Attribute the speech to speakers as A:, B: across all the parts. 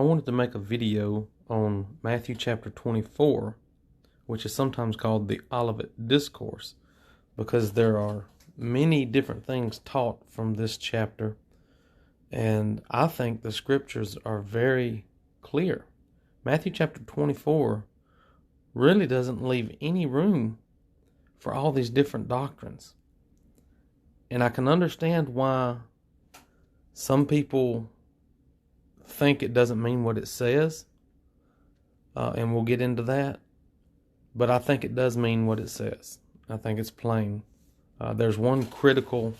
A: I wanted to make a video on Matthew chapter 24, which is sometimes called the Olivet Discourse, because there are many different things taught from this chapter, and I think the scriptures are very clear. Matthew chapter 24 really doesn't leave any room for all these different doctrines. And I can understand why some people think it doesn't mean what it says, and we'll get into that. But I think it does mean what it says. I think it's plain. There's one critical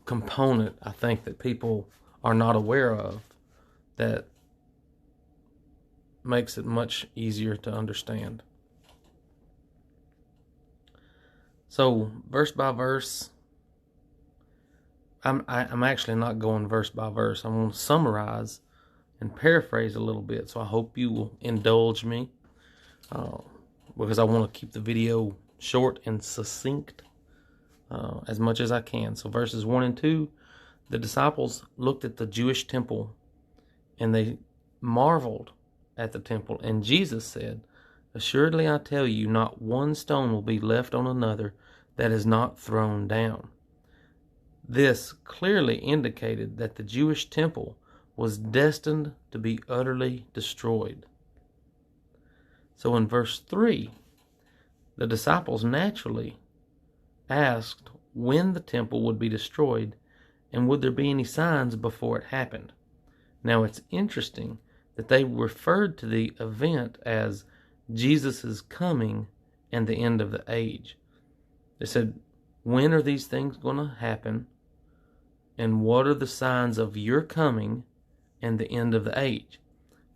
A: component I think that people are not aware of that makes it much easier to understand. So, verse by verse, I'm actually not going verse by verse. I'm going to summarize and paraphrase a little bit. So I hope you will indulge me, because I want to keep the video short and succinct as much as I can. So verses 1 and 2, the disciples looked at the Jewish temple and they marveled at the temple. And Jesus said, "Assuredly I tell you, not one stone will be left on another that is not thrown down." This clearly indicated that the Jewish temple was destined to be utterly destroyed. So in verse 3, the disciples naturally asked when the temple would be destroyed and would there be any signs before it happened. Now it's interesting that they referred to the event as Jesus' coming and the end of the age. They said, when are these things going to happen? And what are the signs of your coming and the end of the age?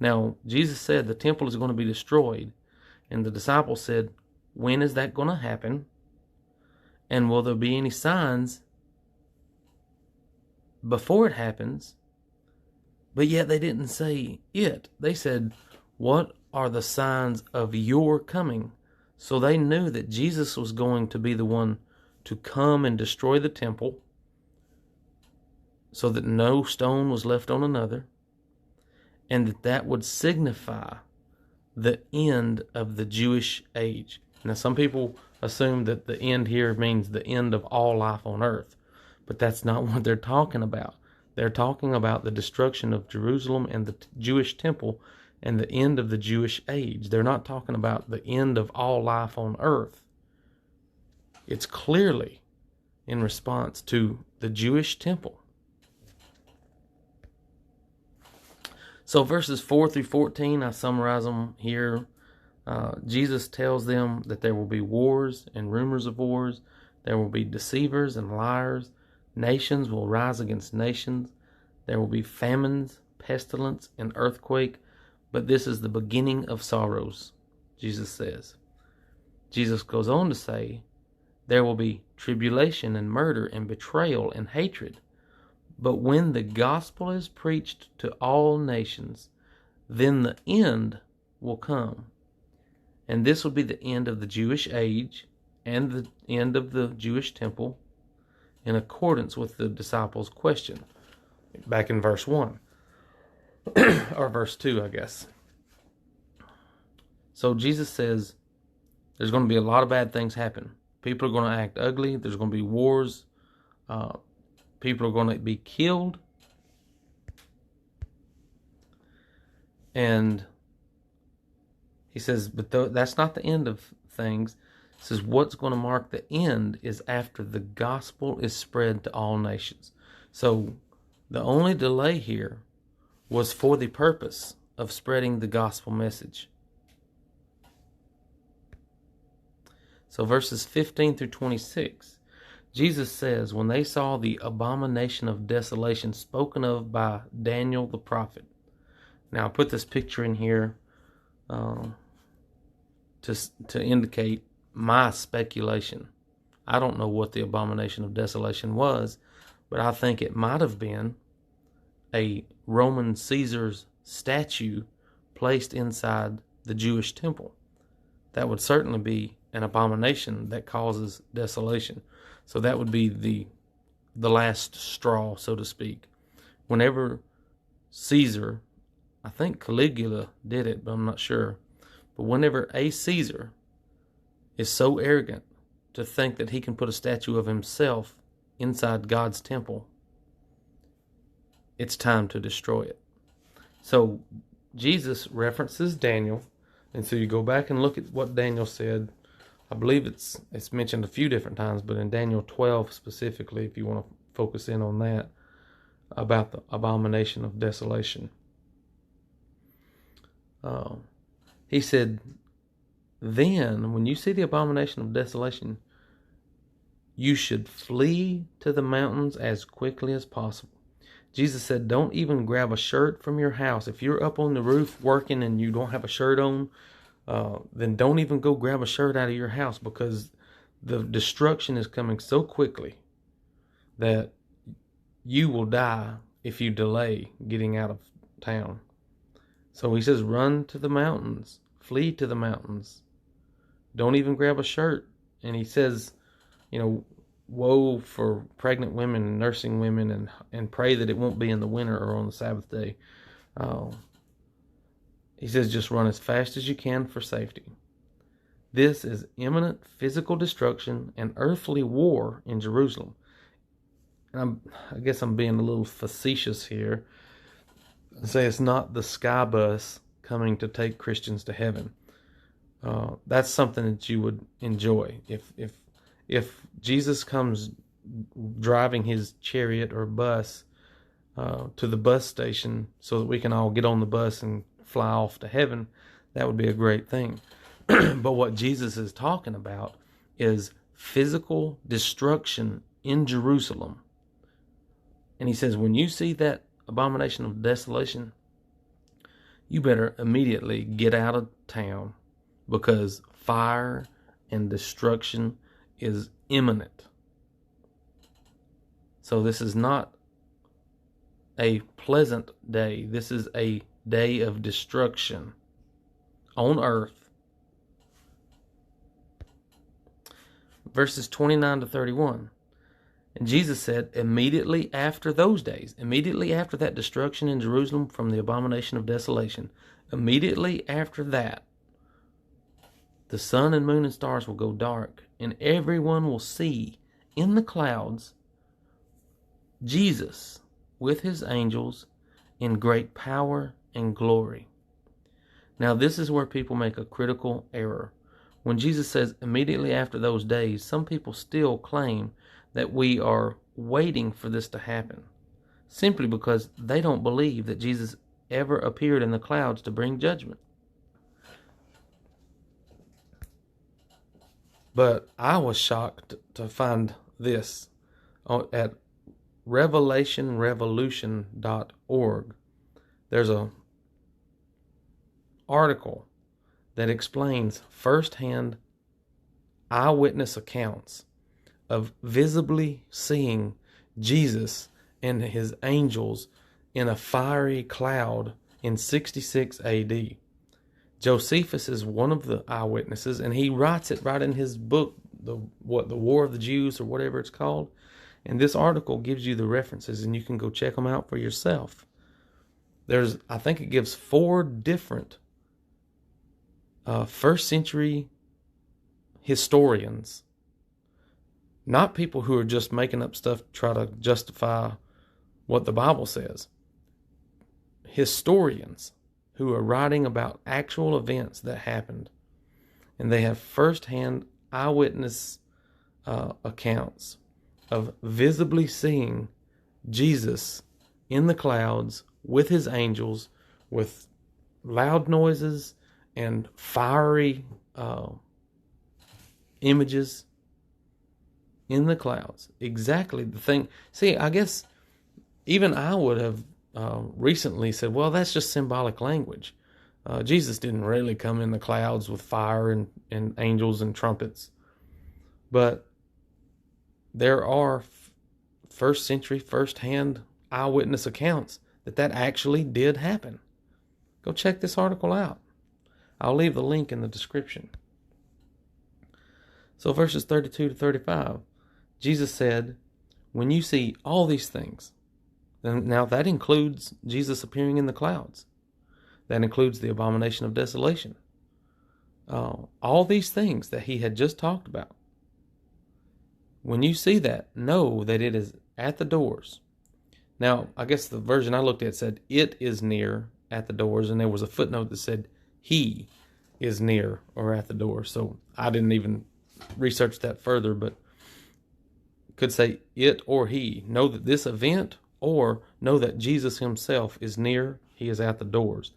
A: Now, Jesus said the temple is going to be destroyed. And the disciples said, when is that going to happen? And will there be any signs before it happens? But yet they didn't say it. They said, what are the signs of your coming? So they knew that Jesus was going to be the one to come and destroy the temple, so that no stone was left on another, and that would signify the end of the Jewish age. Now, some people assume that the end here means the end of all life on earth, but that's not what they're talking about. They're talking about the destruction of Jerusalem and the Jewish temple and the end of the Jewish age. They're not talking about the end of all life on earth. It's clearly in response to the Jewish temple. So verses 4 through 14, I summarize them here. Jesus tells them that there will be wars and rumors of wars. There will be deceivers and liars. Nations will rise against nations. There will be famines, pestilence, and earthquake. But this is the beginning of sorrows, Jesus says. Jesus goes on to say, there will be tribulation and murder and betrayal and hatred. But when the gospel is preached to all nations, then the end will come. And this will be the end of the Jewish age and the end of the Jewish temple, in accordance with the disciples' question back in verse 1. Or verse 2, I guess. So Jesus says there's going to be a lot of bad things happen. People are going to act ugly. There's going to be wars. People are going to be killed. And he says, but that's not the end of things. He says, what's going to mark the end is after the gospel is spread to all nations. So the only delay here was for the purpose of spreading the gospel message. So verses 15 through 26, Jesus says, when they saw the abomination of desolation spoken of by Daniel the prophet. Now I put this picture in here to indicate my speculation. I don't know what the abomination of desolation was, but I think it might have been a Roman Caesar's statue placed inside the Jewish temple. That would certainly be an abomination that causes desolation. So that would be the last straw, so to speak. Whenever Caesar I think Caligula did it, but I'm not sure. But whenever a Caesar is so arrogant to think that he can put a statue of himself inside God's temple, it's time to destroy it. So Jesus references Daniel, and so you go back and look at what Daniel said. I believe it's mentioned a few different times, but in Daniel 12 specifically, if you want to focus in on that, about the abomination of desolation. He said, then when you see the abomination of desolation, you should flee to the mountains as quickly as possible. Jesus said, don't even grab a shirt from your house. If you're up on the roof working and you don't have a shirt on, then don't even go grab a shirt out of your house, because the destruction is coming so quickly that you will die if you delay getting out of town. So he says, run to the mountains, flee to the mountains. Don't even grab a shirt. And he says, woe for pregnant women and nursing women, and pray that it won't be in the winter or on the Sabbath day. He says, just run as fast as you can for safety. This is imminent physical destruction and earthly war in Jerusalem. And I guess I'm being a little facetious here and say it's not the sky bus coming to take Christians to heaven. That's something that you would enjoy. If Jesus comes driving his chariot or bus to the bus station so that we can all get on the bus and fly off to heaven, that would be a great thing. But what Jesus is talking about is physical destruction in Jerusalem. And he says, when you see that abomination of desolation, you better immediately get out of town, because fire and destruction is imminent. So this is not a pleasant day. This is a day of destruction on earth. Verses 29 to 31. And Jesus said, immediately after those days, immediately after that destruction in Jerusalem from the abomination of desolation, immediately after that, the sun and moon and stars will go dark, and everyone will see in the clouds Jesus with his angels in great power and glory. Now, this is where people make a critical error. When Jesus says immediately after those days, some people still claim that we are waiting for this to happen, simply because they don't believe that Jesus ever appeared in the clouds to bring judgment. But I was shocked to find this at revelationrevolution.org. There's a article that explains firsthand eyewitness accounts of visibly seeing Jesus and his angels in a fiery cloud in 66 AD. Josephus is one of the eyewitnesses, and he writes it right in his book, the War of the Jews, or whatever it's called. And this article gives you the references, and you can go check them out for yourself. I think it gives 4 different first century historians, not people who are just making up stuff to try to justify what the Bible says. Historians who are writing about actual events that happened, and they have first-hand eyewitness accounts of visibly seeing Jesus in the clouds with his angels, with loud noises and fiery images in the clouds. Exactly the thing. See, I guess even I would have recently said, well, that's just symbolic language. Jesus didn't really come in the clouds with fire and angels and trumpets. But there are first century, first-hand eyewitness accounts that actually did happen. Go check this article out. I'll leave the link in the description. So verses 32 to 35, Jesus said, when you see all these things, now that includes Jesus appearing in the clouds. That includes the abomination of desolation. All these things that he had just talked about. When you see that, know that it is at the doors. Now, I guess the version I looked at said, it is near at the doors, and there was a footnote that said, he is near or at the door. So I didn't even research that further, but could say it or he. Know that this event, or know that Jesus himself is near, he is at the doors.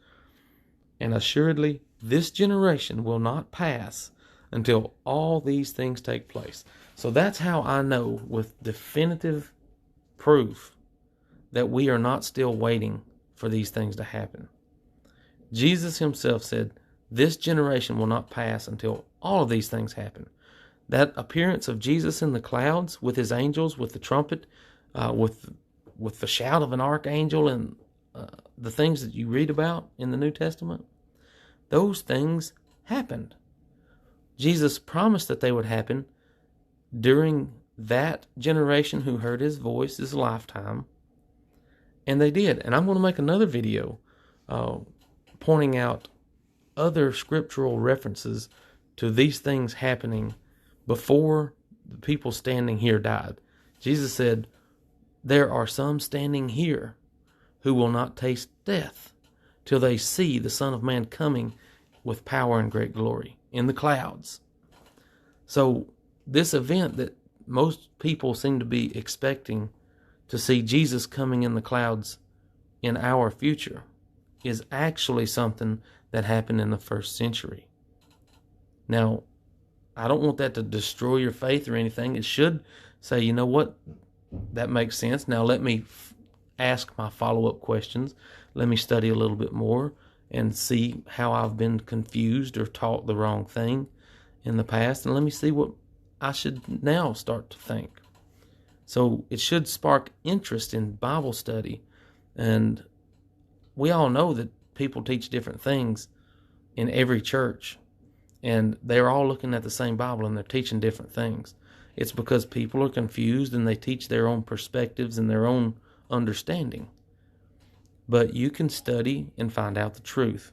A: And assuredly, this generation will not pass until all these things take place. So that's how I know with definitive proof that we are not still waiting for these things to happen. Jesus himself said, this generation will not pass until all of these things happen. That appearance of Jesus in the clouds with his angels, with the trumpet, with the shout of an archangel, and the things that you read about in the New Testament, those things happened. Jesus promised that they would happen during that generation who heard his voice, his lifetime, and they did. And I'm going to make another video pointing out other scriptural references to these things happening before the people standing here died. Jesus said, there are some standing here who will not taste death till they see the Son of Man coming with power and great glory in the clouds. So this event that most people seem to be expecting to see Jesus coming in the clouds in our future is actually something that happened in the first century. Now, I don't want that to destroy your faith or anything. It should say, you know what, that makes sense. Now let me ask my follow-up questions. Let me study a little bit more and see how I've been confused or taught the wrong thing in the past. And let me see what I should now start to think. So it should spark interest in Bible study. And we all know that people teach different things in every church. And they're all looking at the same Bible and they're teaching different things. It's because people are confused and they teach their own perspectives and their own understanding. But you can study and find out the truth.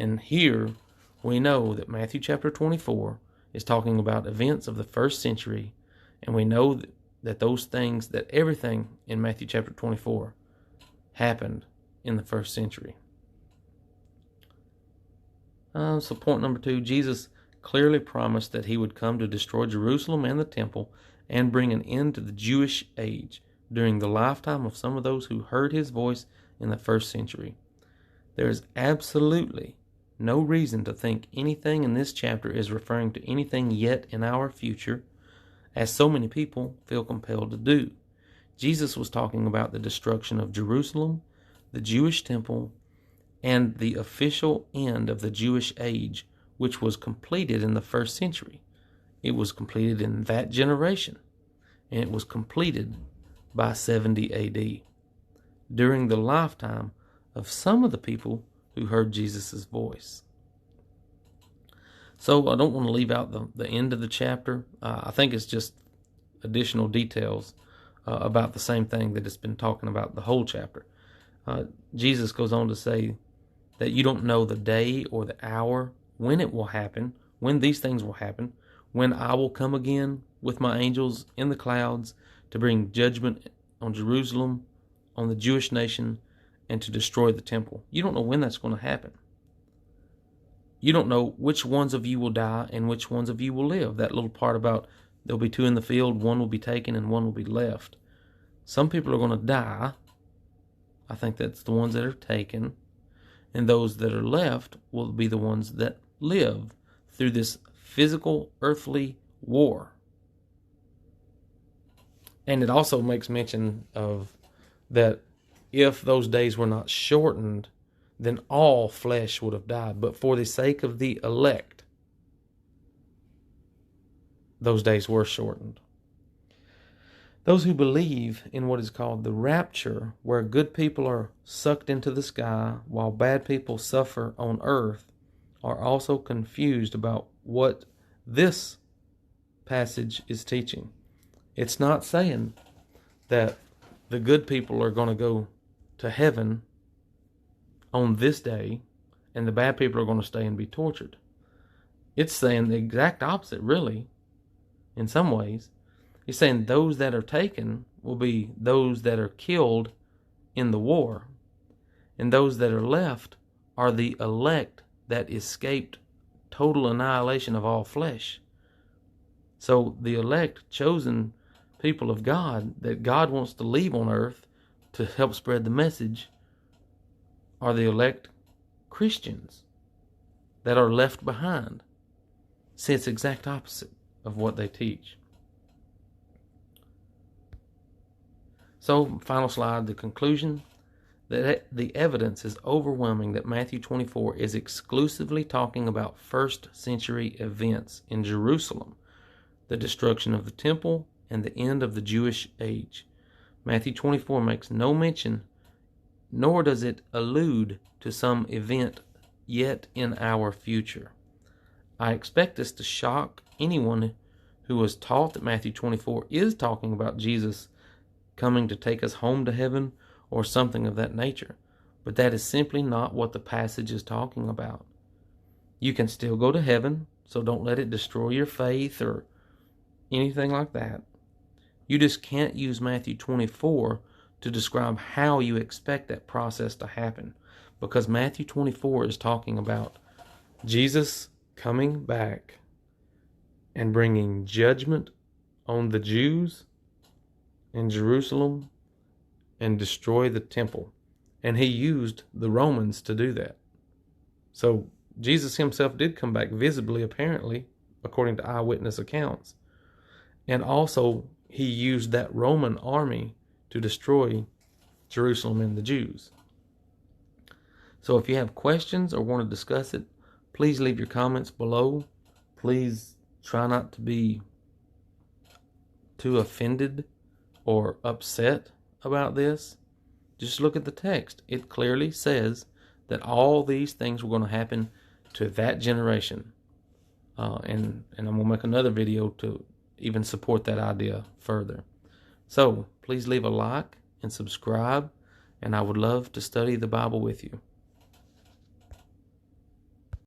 A: And here we know that Matthew chapter 24 is talking about events of the first century. And we know that those things, that everything in Matthew chapter 24 happened in the first century. So point number 2, Jesus clearly promised that he would come to destroy Jerusalem and the temple and bring an end to the Jewish age during the lifetime of some of those who heard his voice in the first century. There is absolutely no reason to think anything in this chapter is referring to anything yet in our future, as so many people feel compelled to do. Jesus was talking about the destruction of Jerusalem, the Jewish temple, and the official end of the Jewish age, which was completed in the first century. It was completed in that generation, and it was completed by 70 AD, during the lifetime of some of the people who heard Jesus' voice. So I don't want to leave out the end of the chapter. I think it's just additional details about the same thing that it's been talking about the whole chapter. Jesus goes on to say that you don't know the day or the hour when it will happen, when these things will happen, when I will come again with my angels in the clouds to bring judgment on Jerusalem, on the Jewish nation, and to destroy the temple. You don't know when that's going to happen. You don't know which ones of you will die and which ones of you will live. That little part about there'll be 2 in the field, 1 will be taken and 1 will be left. Some people are going to die. I think that's the ones that are taken. And those that are left will be the ones that live through this physical, earthly war. And it also makes mention of that if those days were not shortened, then all flesh would have died. But for the sake of the elect, those days were shortened. Those who believe in what is called the rapture, where good people are sucked into the sky while bad people suffer on earth, are also confused about what this passage is teaching. It's not saying that the good people are going to go to heaven on this day, and the bad people are going to stay and be tortured. It's saying the exact opposite, really, in some ways. He's saying those that are taken will be those that are killed in the war, and those that are left are the elect that escaped total annihilation of all flesh. So the elect, chosen people of God that God wants to leave on earth to help spread the message are the elect Christians that are left behind. See, it's the exact opposite of what they teach. So, final slide, the conclusion. The evidence is overwhelming that Matthew 24 is exclusively talking about first century events in Jerusalem, the destruction of the temple, and the end of the Jewish age. Matthew 24 makes no mention, nor does it allude to some event yet in our future. I expect this to shock anyone who was taught that Matthew 24 is talking about Jesus coming to take us home to heaven or something of that nature. But that is simply not what the passage is talking about. You can still go to heaven, so don't let it destroy your faith or anything like that. You just can't use Matthew 24 to describe how you expect that process to happen, because Matthew 24 is talking about Jesus coming back and bringing judgment on the Jews in Jerusalem and destroy the temple. And he used the Romans to do that. So Jesus himself did come back visibly, apparently, according to eyewitness accounts. And also he used that Roman army to destroy Jerusalem and the Jews. So if you have questions or want to discuss it, please leave your comments below. Please try not to be too offended or upset about this. Just look at the text. It clearly says that all these things were going to happen to that generation. And I'm going to make another video to even support that idea further. So please leave a like and subscribe, and I would love to study the Bible with you.